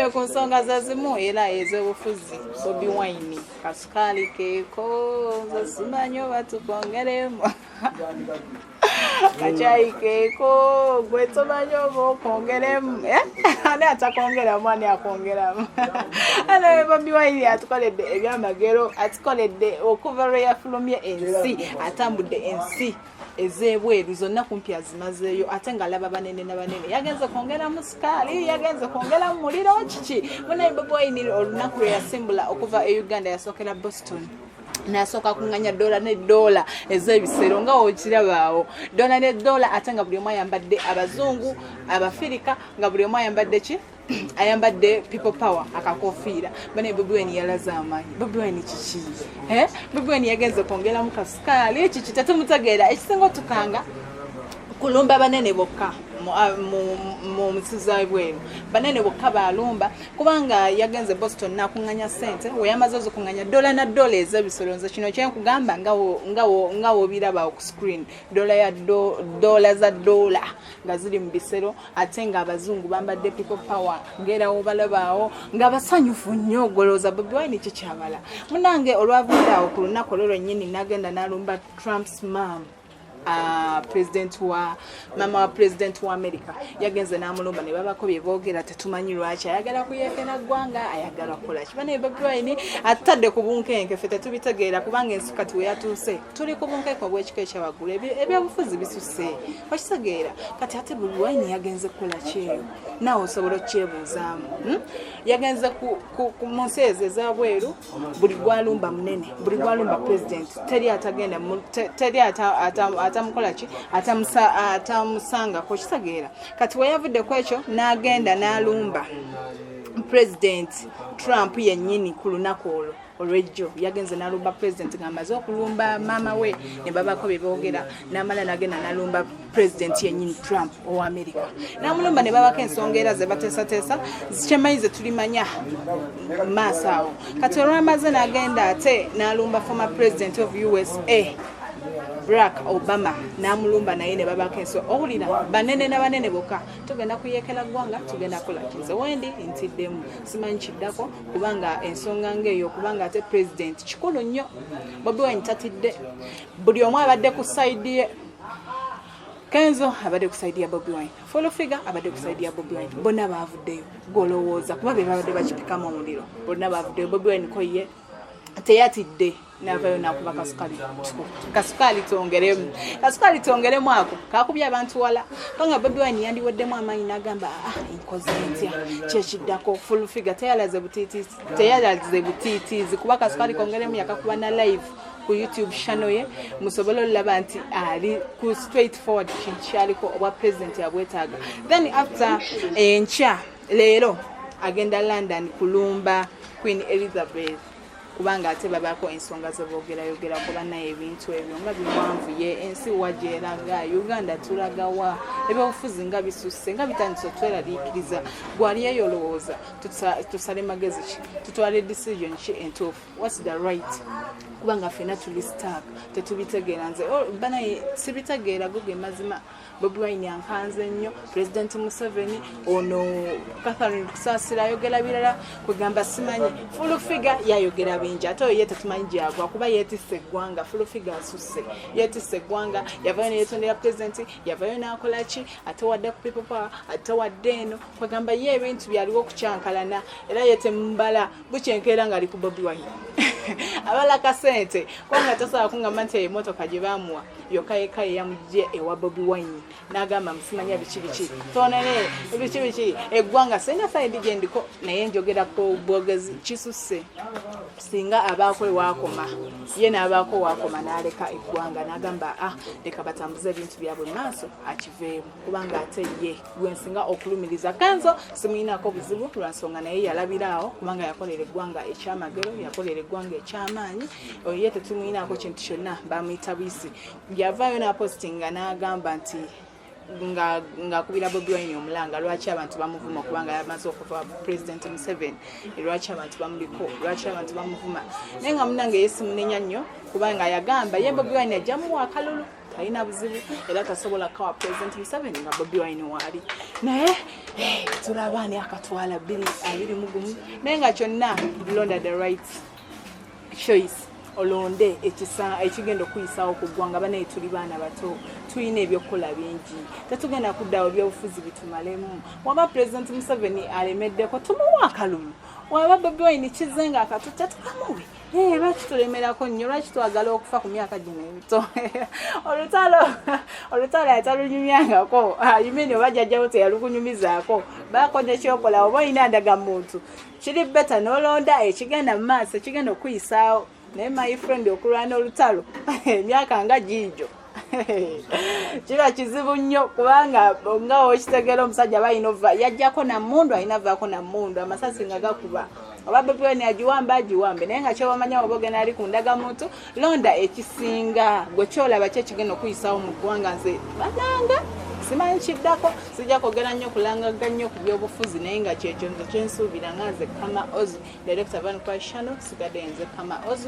naye ku nsonga zazimu era ez'obufuzi Bobi Wine kasukali keeko nze simanyi oba tukongeremu kachayi keeko gwe tomanyi oba okongeremu ani atakongeramu ani akongeramu ano Bobi Wine atukoledde ebyamagero atukoledde okuva lwe yafulumye ensi atambudde ensi ezebweru zonna kumpi azimazeeyo ate ng'alaba banene n'abanene yagenze kwongera mu sukaali yagenze kwongera mu muliro kiki munaye Bobi Wine olunaku lwe yasimbula okuva e Uganda yasookera Boston nasooka kuŋŋanya $ne ez'ebisero nga okirabaawo $ne ate nga buli omu ayambadde abazungu abafirika nga buli omu ayambadde ki ayambadde people power akakofiira bane Bobi Wine yalaze amaanyi Bobi Wine kiki Bobi Wine yagenze kwongera mu kasukaali kiki tetumutegeera ekisinga tukanga kulumba banene bokka mu musiza bweru banene bokka balumba kubanga yagenze Boston nakuŋŋanya sente we yamaze okuŋŋanya $na ez'ebisolo nze kino kyenkugamba ngawo biraba ku screen za $, nga ziri mu bisero ate nga abazungu bambadde people power ngerawo balabaawo nga basanyufu nnyo golooza Bobi Wine kikyabala munange olwavuddeawo ku lunaku olwo lwennyini nagenda nalumba Trump's mom mama wa president wa America yagenze namulumba ne babako byeboogera tetumanyi lwaki ayagala kuyekera ggwanga ayagala kukola kibane Bobi Wine atadde ku bunkenke ffe tetubitegeera kubanga ensi kati we yatuuse tuli ku bunkenke obw'ekika ekyawaggulu ebyobufuzi bisusse okitegeera kati ate Bobi Wine yagenze kukola kyeyo naawe osobola okyebuuzaamu yagenze mu nsi ezo ezabweru buli gwalumba munene buli gwalumba president teri atagenda teri atamukola ki atamusanga ko kitegeera kati we yavudde ku ekyo n'agenda n'alumba president Trump yennyini ku lunaku olwo olwejjo yagenze nalumba president ng'amaze okulumba mama we ne babako beboogera n'amala nagenda nalumba president yennyini Trump owa America n'amulumba ne babako ensonga era ze bateesateesa zikyemanyi ze tulimanya maaso awo kati olwamaze n'agenda ate n'alumba former president of USA Barack Obama namulumba naye ne babako enso owulira banene n'abanene bokka tugenda kuyekera ggwanga tugenda kola kize wendi ntiddemu simanyi kiddako kubanga ensonga ngeeyo kubanga ate president kikulu nnyo Bobi Wine tatidde buli omu abadde ku side ye Kenzo abadde ku side ya Bobi Wine Full Figure abadde ku side ya Bobi Wine bonna baavuddeyo golowooza kuba be babadde bakipikamu omuliro bonna baavuddeyo Bobi Wine ko ye teyatidde navayo nakuba kasukali tongeremu ako kakubya abantu wala kanga Bobi Wine yandiweddemu amaanyi n'agamba enkoze ntya kyekiddako Full Figure teyalaze butiitiizi kuba kasukali kongeremu yakakuba na live ku YouTube channel ye musobolo olaba nti ali ku straightforward kyaliko obwa president yabwetaaga then after encha leero agenda London kulumba Queen Elizabeth kubanga ate babako ensonga zeboogera kuba naye ebintu ebyo nga biwanvu ye ensi wajeeraga Uganda tulagawa ebyobufuzi nga bisusse nga bitandise tweraliikiriza gwali yeyolowooza tusale magezi ki tutwale decision ki entuufu what's the right kubanga ffena tuli stark tetubitegeera nze banaye sibitegeera guge mazima Bobi Wine yankanze nnyo President Museveni ono Catherine Kusasira ayogera birala kugamba simanyi Full Figure yayogera bingi ate ye tetumanyi gyagwa kuba yeetisse eggwanga Full Figure asusse yeetisse eggwanga yavayo neyetondera president yavayo n'akola ki ate wadde ku people power ate wadde eno kugamba ye ebintu byaliwo okukyankalana era yetemumbala bukyenkeera ng'ali ku Bobi Wine abala kasente kwanga tasobola kungamba nti emmotoka gye baamuwa yokka yamugye ewa Bobi Wine n'agamba musimanya biki tonene biki eggwanga sena side gye ndiko naye njogera ku bwogezi kisusse singa abaako wakoma ye n'abaako wakoma n'aleka eggwanga n'agamba leka batambuze ebintu byabwe maaso akiveemu kubanga ate ye gwensinga okulumiriza Kanzo simuyinako buzibu lwansonga naye yalabiraawo kubanga yakolera eggwanga ekyamagero yakolera eggwanga ekyamaanyi ye tetumuyinako kintu kyonna bamuyita bwisi yavaayo n'apostinga n'agamba nti nga kubira Bobi Wine omulanga lwaki abantu bamuvuma kubanga yamaze okuva President Museveni lwaki abantu bamuliko lwaki abantu bamuvuma naye nga munange Yesu munenya nnyo kubanga yagamba ye Bobi Wine ajjamuwa akalulu talina buzibu era tasobola kawa President Museveni nga Bobi Wine wali naye tulaba ani akatwala 2021 naye nga kyonna Londa the right choice olonde ekigenda okuyisaawo ku ggwanga banaye tuli baana bato tulina ebyokukola bingi tetugenda kuddawo byobufuzi bitumalemu waba President Museveni alemeddeko tumuwa akalulu waba Bobi Wine kizenga akatutta tukamuwe lwaki tulemerako nnyo lwaki twagala okufa ku myaka gino emito olutalo yatalunyumyangako yimini oba jjajjawo teyalukunyumizaako baako nekyokola oba olina ndagamuntu kiri beta n'olonda ekigenda mu maaso ekigenda okuyisaawo naye my friend okulwana olutalo emyaka nga giijo kiba kizibu nnyo kubanga nga okitegera omusajja balina ova yajjako nammundu alina vaako nammundu amasasi nga gakuba oba Bobi Wine agiwambe naye nga kyewamanya oba ogenda ali ku ndagamuntu londa ekisinga gwe kyolaba kyekigenda okuyisaawo mu ggwanga nze bananga simanyi kiddako sijja kwogera nnyo kulangaga nnyo ku byobufuzi naye nga kyekyo nze kyensuubira nga nze Kama Oz director Van Kwa Channel sigadde nze Kama Oz